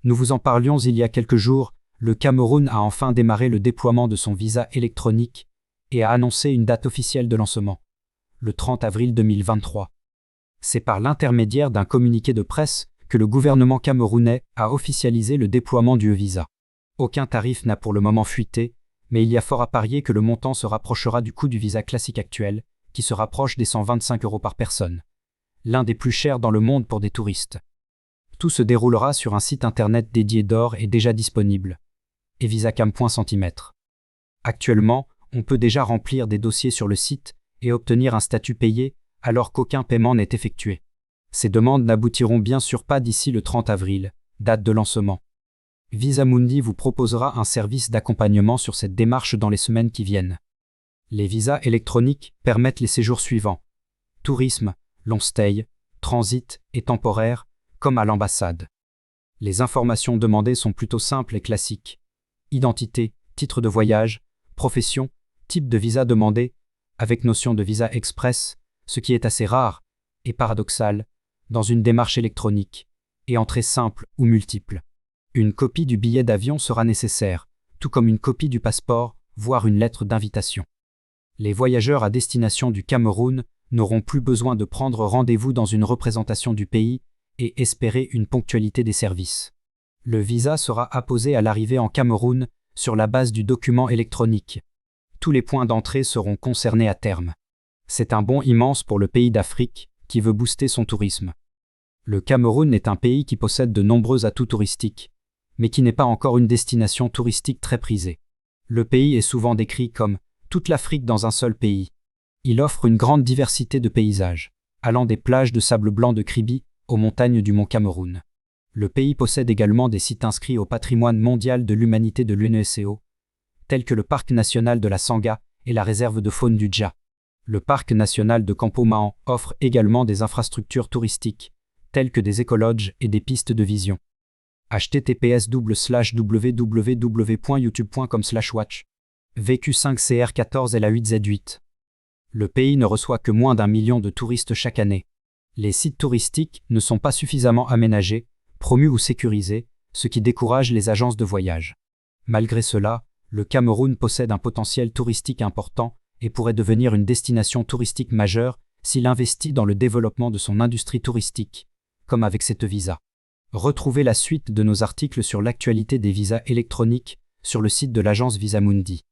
Nous vous en parlions il y a quelques jours, le Cameroun a enfin démarré le déploiement de son visa électronique et a annoncé une date officielle de lancement, le 30 avril 2023. C'est par l'intermédiaire d'un communiqué de presse que le gouvernement camerounais a officialisé le déploiement du e-visa. Aucun tarif n'a pour le moment fuité, mais il y a fort à parier que le montant se rapprochera du coût du visa classique actuel, qui se rapproche des 125 € par personne, l'un des plus chers dans le monde pour des touristes. Tout se déroulera sur un site internet dédié d'or et déjà disponible, evisacam.cm. Actuellement, on peut déjà remplir des dossiers sur le site et obtenir un statut payé alors qu'aucun paiement n'est effectué. Ces demandes n'aboutiront bien sûr pas d'ici le 30 avril, date de lancement. Visamundi vous proposera un service d'accompagnement sur cette démarche dans les semaines qui viennent. Les visas électroniques permettent les séjours suivants: tourisme, long stay, transit et temporaire, comme à l'ambassade. Les informations demandées sont plutôt simples et classiques. Identité, titre de voyage, profession, type de visa demandé, avec notion de visa express, ce qui est assez rare et paradoxal dans une démarche électronique, et entrée simple ou multiple. Une copie du billet d'avion sera nécessaire, tout comme une copie du passeport, voire une lettre d'invitation. Les voyageurs à destination du Cameroun n'auront plus besoin de prendre rendez-vous dans une représentation du pays et espérer une ponctualité des services. Le visa sera apposé à l'arrivée en Cameroun sur la base du document électronique. Tous les points d'entrée seront concernés à terme. C'est un bond immense pour le pays d'Afrique qui veut booster son tourisme. Le Cameroun est un pays qui possède de nombreux atouts touristiques, mais qui n'est pas encore une destination touristique très prisée. Le pays est souvent décrit comme « toute l'Afrique dans un seul pays ». Il offre une grande diversité de paysages, allant des plages de sable blanc de Kribi aux montagnes du mont Cameroun. Le pays possède également des sites inscrits au patrimoine mondial de l'humanité de l'UNESCO, tels que le parc national de la Sanga et la réserve de faune du Dja. Le parc national de Campo-Mahan offre également des infrastructures touristiques, telles que des écologes et des pistes de vision. https://www.youtube.com/watch VQ5CR14 LA8Z8. Le pays ne reçoit que moins d'1 million de touristes chaque année. Les sites touristiques ne sont pas suffisamment aménagés, promus ou sécurisés, ce qui décourage les agences de voyage. Malgré cela, le Cameroun possède un potentiel touristique important et pourrait devenir une destination touristique majeure s'il investit dans le développement de son industrie touristique, comme avec cette visa. Retrouvez la suite de nos articles sur l'actualité des visas électroniques sur le site de l'agence Visamundi.